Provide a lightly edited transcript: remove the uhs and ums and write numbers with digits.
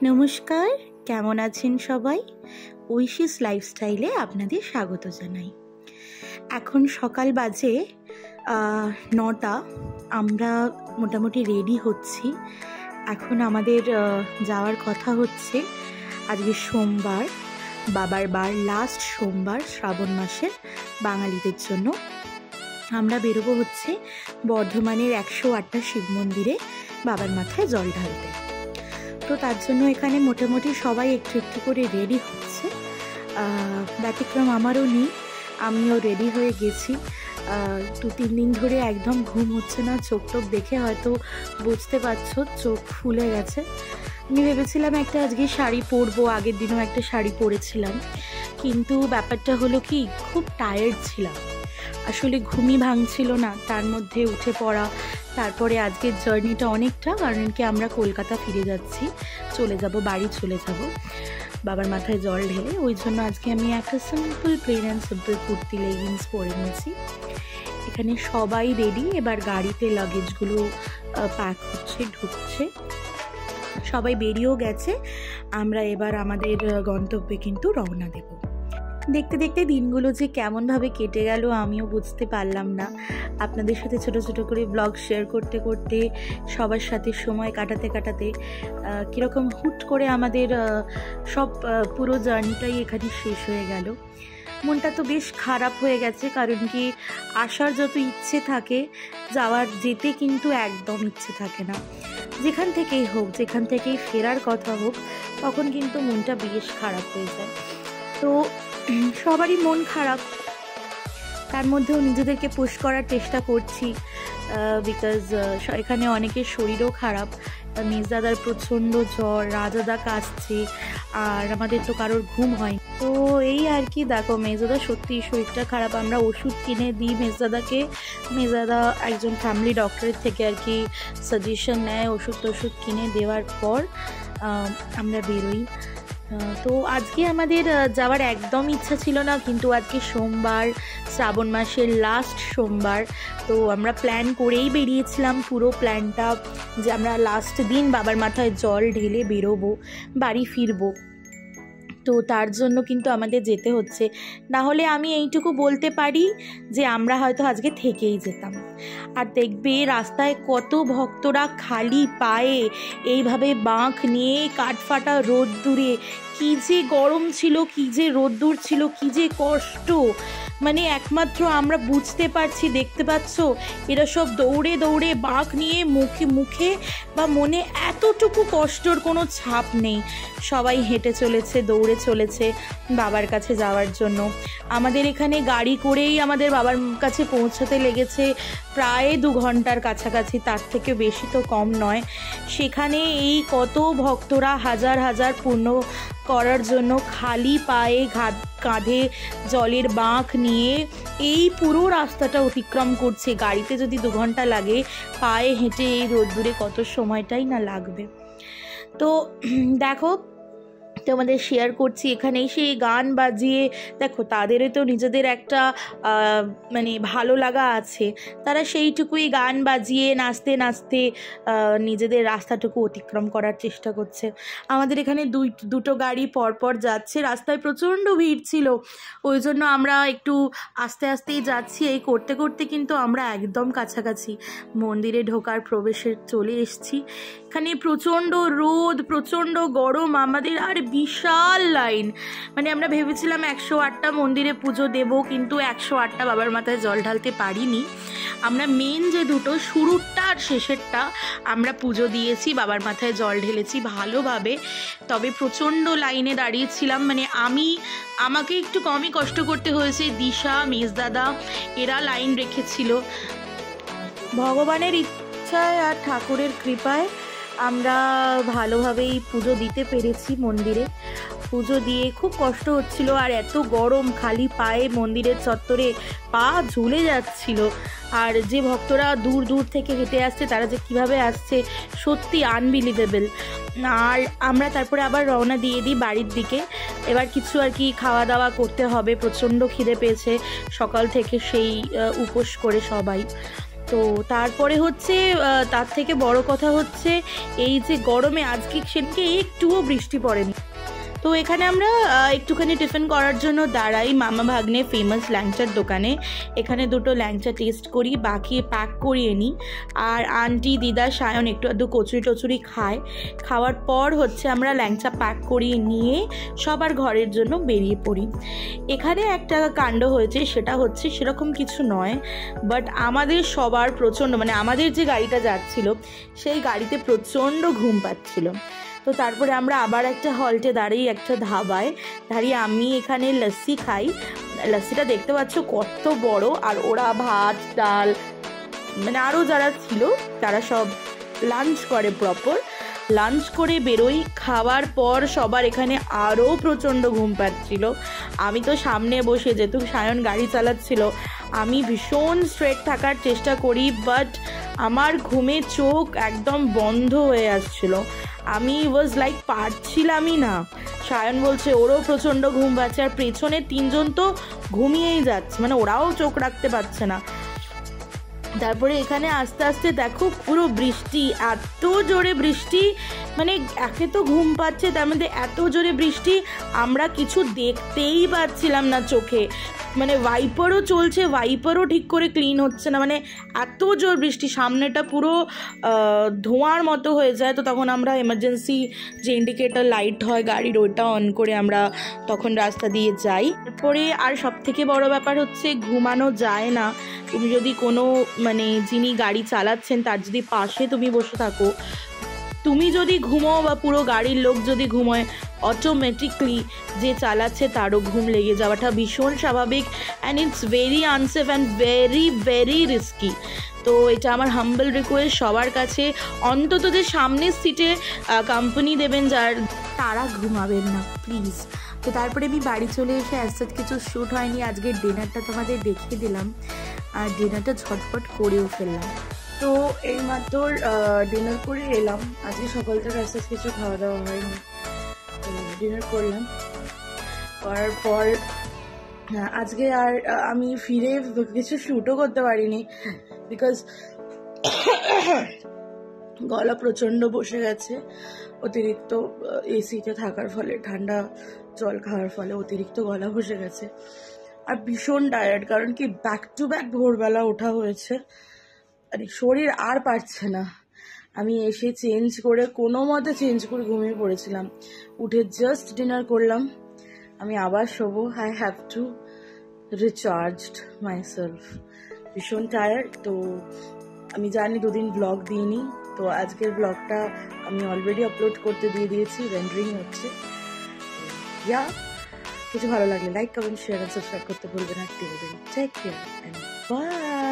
নমস্কার, কেমন আছেন সবাই? ঐশীস লাইফস্টাইলে আপনাদের স্বাগত জানাই। এখন সকাল বাজে 9টা। আমরা মোটামুটি রেডি হচ্ছি। এখন আমাদের যাওয়ার কথা হচ্ছে, আজকে সোমবার, বাবার বার, লাস্ট সোমবার শ্রাবণ মাসের বাঙালিদের জন্য। আমরা বেরোবো হচ্ছে বর্ধমানের 108টা শিব মন্দিরে বাবার মাথায় জল ঢালতে। তো তার জন্য এখানে মোটামুটি সবাই একটু একটু করে রেডি হচ্ছে। ব্যতিক্রম আমারও নেই, আমিও রেডি হয়ে গেছি। 2-3 দিন ধরে একদম ঘুম হচ্ছে না, চোখ টোক দেখে হয়তো বুঝতে পারছো চোখ ফুলে গেছে। আমি ভেবেছিলাম একটা আজকে শাড়ি পরবো, আগের দিনও একটা শাড়ি পরেছিলাম, কিন্তু ব্যাপারটা হলো কি, খুব টায়ার্ড ছিলাম, আসলে ঘুমই ভাঙছিল না। তার মধ্যে উঠে পড়া, তারপরে আজকের জার্নিটা অনেকটা, কারণ কি আমরা কলকাতা ফিরে যাচ্ছি, বাড়ি চলে যাব বাবার মাথায় জল ঢেলে। ওই জন্য আজকে আমি একটা simple plain and simple kurti leggings পরে নিয়েছি। এখানে সবাই রেডি, এবার গাড়িতে লাগেজগুলো প্যাক হচ্ছে, ঢুকছে, সবাই বেরিয়েও গেছে। আমরা এবার আমাদের গন্তব্যে কিন্তু রওনা দেব। দেখতে দেখতে দিনগুলো যে কেমনভাবে কেটে গেল আমিও বুঝতে পারলাম না। আপনাদের সাথে ছোট ছোট করে ব্লগ শেয়ার করতে করতে, সবার সাথে সময় কাটাতে কাটাতে কীরকম হুট করে আমাদের সব পুরো জার্নিটাই এখানে শেষ হয়ে গেল। মনটা তো বেশ খারাপ হয়ে গেছে, কারণ কি আসার যত ইচ্ছে থাকে, যেতে কিন্তু একদম ইচ্ছে থাকে না। যেখান থেকেই হোক, যেখান থেকেই ফেরার কথা হোক, তখন কিন্তু মনটা বেশ খারাপ হয়ে যায়। তো সবারই মন খারাপ, তার মধ্যেও নিজেদেরকে পুশ করার চেষ্টা করছি, বিকজ এখানে অনেকের শরীরও খারাপ। মেজদাদার প্রচণ্ড জ্বর, রাজাদা কাশছে, আর আমাদের তো কারোর ঘুম হয়। তো এই আর কি, দেখো মেজদাদা সত্যিই শরীরটা খারাপ। আমরা ওষুধ কিনে দিই মেজদাদাকে, মেজদাদা একজন ফ্যামিলি ডক্টরের থেকে আর কি সাজেশন নেয়, ওষুধ কিনে দেওয়ার পর আমরা বেরোই। তো আজকে আমাদের যাওয়ার একদম ইচ্ছা ছিল না, কিন্তু আজকে সোমবার, শ্রাবণ মাসের লাস্ট সোমবার, তো আমরা প্ল্যান করেই বেরিয়েছিলাম পুরো প্ল্যানটা, যে আমরা লাস্ট দিন বাবার মাথায় জল ঢেলে বেরোবো, বাড়ি ফিরবো। তো তার জন্য কিন্তু আমাদের যেতে হচ্ছে, না হলে আমি এইটুকু বলতে পারি যে আমরা হয়তো আজকে থেকেই যেতাম। আর দেখবে রাস্তায় কত ভক্তরা খালি পায়ে এইভাবে বাঁক নিয়ে, কাঠফাটা রোদ্দুরে, কী যে গরম ছিল, কী যে রোদ্দুর ছিল, কী যে কষ্ট, মানে একমাত্র আমরা বুঝতে পারছি, দেখতে পাচ্ছ, এরা সব দৌড়ে দৌড়ে বাঁক নিয়ে, মুখে বা মনে এতটুকু কষ্টর কোনো ছাপ নেই। সবাই হেঁটে চলেছে, দৌড়ে চলেছে বাবার কাছে যাওয়ার জন্য। আমাদের এখানে গাড়ি করেই আমাদের বাবার কাছে পৌঁছাতে লেগেছে প্রায় 2 ঘন্টার কাছাকাছি, তার থেকে বেশি তো কম নয়। সেখানে এই কত ভক্তরা হাজার হাজার পূর্ণ করার জন্য খালি পায়ে, কাঁধে জলের বাঁক নিয়ে এই পুরো রাস্তাটা অতিক্রম করছে। গাড়িতে যদি 2 ঘন্টা লাগে, পায়ে হেঁটে এই রোদ্দুরে কত সময়টাই না লাগবে। তো দেখো, তোমাদের শেয়ার করছি, এখানে সেই গান বাজিয়ে, দেখো তাদেরও তো নিজেদের একটা মানে ভালো লাগা আছে, তারা সেইটুকুই গান বাজিয়ে নাচতে নাচতে নিজেদের রাস্তাটুকু অতিক্রম করার চেষ্টা করছে। আমাদের এখানে দুটো গাড়ি পরপর যাচ্ছে, রাস্তায় প্রচণ্ড ভিড় ছিল, ওই জন্য আমরা একটু আস্তে আস্তেই যাচ্ছি। এই করতে করতে কিন্তু আমরা একদম কাছাকাছি মন্দিরে ঢোকার প্রবেশে চলে এসেছি। এখানে প্রচণ্ড রোদ, প্রচণ্ড গরম, আমাদের আর বিশাল লাইন। মানে আমরা ভেবেছিলাম 108টা মন্দিরে পুজো দেব, কিন্তু 108টা বাবার মাথায় জল ঢালতে পারিনি। আমরা মেন যে দুটো, শুরুরটা আর শেষেরটা, আমরা পুজো দিয়েছি, বাবার মাথায় জল ঢেলেছি ভালোভাবে। তবে প্রচণ্ড লাইনে দাঁড়িয়েছিলাম, মানে আমাকে একটু কমই কষ্ট করতে হয়েছে। দিশা, মেজদাদা এরা লাইন রেখেছিল। ভগবানের ইচ্ছায় আর ঠাকুরের কৃপায় আমরা ভালোভাবেই পুজো দিতে পেরেছি মন্দিরে। পুজো দিয়ে খুব কষ্ট হচ্ছিল, আর এত গরম, খালি পায়ে মন্দিরের চত্বরে পা ঝুলে যাচ্ছিল। আর যে ভক্তরা দূর দূর থেকে হেঁটে আসছে, তারা যে কীভাবে আসছে, সত্যি আনবিলিভেবল। আর আমরা তারপরে আবার রওনা দিয়ে দিই বাড়ির দিকে। এবার কিছু আর কি খাওয়া দাওয়া করতে হবে, প্রচণ্ড খিদে পেয়েছে সকাল থেকে, সেই উপোস করে সবাই। তো তারপরে হচ্ছে তার থেকে বড় কথা হচ্ছে এই যে গরমে আজকে সেদিকে একটুও বৃষ্টি পড়েনি। তো এখানে আমরা একটুখানি টিফিন করার জন্য দাঁড়াই মামা ভাগ্নে ফেমাস ল্যাংচার দোকানে। এখানে দুটো ল্যাংচা টেস্ট করি, বাকি প্যাক করিয়ে নিই। আর আন্টি, দিদা, সায়ন একটু আধটু কচুরি টচুরি খায়। খাওয়ার পর হচ্ছে আমরা ল্যাংচা প্যাক করিয়ে নিয়ে সবার ঘরের জন্য বেরিয়ে পড়ি। এখানে একটা কাণ্ড হয়েছে, সেটা হচ্ছে সেরকম কিছু নয়, বাট আমাদের সবার প্রচণ্ড, মানে আমাদের যে গাড়িটা যাচ্ছিল সেই গাড়িতে প্রচণ্ড ঘুম পাচ্ছিল। তো তারপরে আমরা আবার একটা হল্টে দাঁড়িয়ে একটা ধাবায় দাঁড়িয়ে আমি এখানে লস্যি খাই। লস্যিটা দেখতে পাচ্ছ কত বড়, আর ওরা ভাত ডাল মানে আরও যারা ছিল তারা সব লাঞ্চ করে, প্রপার লাঞ্চ করে বেরোই। খাওয়ার পর সবার এখানে আরও প্রচণ্ড ঘুম পাচ্ছিল। আমি তো সামনে বসে, যেহেতু সায়ন গাড়ি চালাচ্ছিল, আমি ভীষণ স্ট্রেট থাকার চেষ্টা করি, বাট আমার ঘুমে চোখ একদম বন্ধ হয়ে আসছিল। আমি ওয়াজ লাইক পারছিলামই না। সায়ন বলছে ওরও প্রচণ্ড ঘুম পাচ্ছে, আর পেছনে তিনজন তো ঘুমিয়েই যাচ্ছে, মানে ওরাও চোখ রাখতে পারছে না। তারপরে এখানে আস্তে আস্তে দেখো পুরো বৃষ্টি, এত জোরে বৃষ্টি, মানে একে তো ঘুম পাচ্ছে, তার মধ্যে এত জোরে বৃষ্টি, আমরা কিছু দেখতেই পাচ্ছিলাম না চোখে। মানে ওয়াইপারও চলছে, ওয়াইপারও ঠিক করে ক্লিন হচ্ছে না, মানে এত জোর বৃষ্টি, সামনেটা পুরো ধোঁয়ার মতো হয়ে যায়। তো তখন আমরা এমার্জেন্সি যে ইন্ডিকেটর লাইট হয় গাড়ির, ওইটা অন করে আমরা তখন রাস্তা দিয়ে যাই। তারপরে আর সব থেকে বড় ব্যাপার হচ্ছে ঘুমানো যায় না। তুমি যদি কোনো মানে যিনি গাড়ি চালাচ্ছেন তার যদি পাশে তুমি বসে থাকো, তুমি যদি ঘুমোও বা পুরো গাড়ির লোক যদি ঘুমোয়, অটোমেটিকলি যে চালাচ্ছে তারও ঘুম লেগে যাওয়াটা ভীষণ স্বাভাবিক। And it's very unsafe and very very risky. তো এটা আমার হাম্বল রিকোয়েস্ট সবার কাছে, অন্তত যে সামনের সিটে কোম্পানি দেবেন যার, তারা ঘুমাবেন না প্লিজ। তো তারপরে আমি বাড়ি চলে এসে আস্তে কিছু শ্যুট হয়নি, আজকের ডিনারটা তোমাদের দেখিয়ে দিলাম, আর ডিনারটা ঝটপট করেও ফেললাম। তো এইমাত্র ডিনার করে এলাম, আজকে সকাল থেকে আস্তে কিছু খাওয়া দাওয়া হয়নি। তো ডিনার করলাম, করার পর আজকে আর আমি ফিরে কিছু শ্যুটও করতে পারিনি, বিকজ গলা প্রচণ্ড বসে গেছে অতিরিক্ত এসিতে থাকার ফলে, ঠান্ডা জল খাওয়ার ফলে অতিরিক্ত গলা বসে গেছে। আর ভীষণ টায়ার্ড, কারণ কি ব্যাক টু ব্যাক ভোরবেলা ওঠা হয়েছে, আর শরীর আর পারছে না। আমি এসে চেঞ্জ করে কোনো মতে চেঞ্জ করে ঘুমিয়ে পড়েছিলাম, উঠে জাস্ট ডিনার করলাম, আমি আবার শোবো। I have to recharged myself, ভীষণ টায়ার্ড। তো আমি জানি দুদিন ব্লগ দিইনি, তো আজকের ব্লগটা আমি অলরেডি আপলোড করতে দিয়ে দিয়েছি, রেন্ডারিং হচ্ছে। ইয়া, কিছু ভালো লাগলে লাইক কমেন্ট শেয়ার আর সাবস্ক্রাইব করতে ভুলবেন না। Take care and by.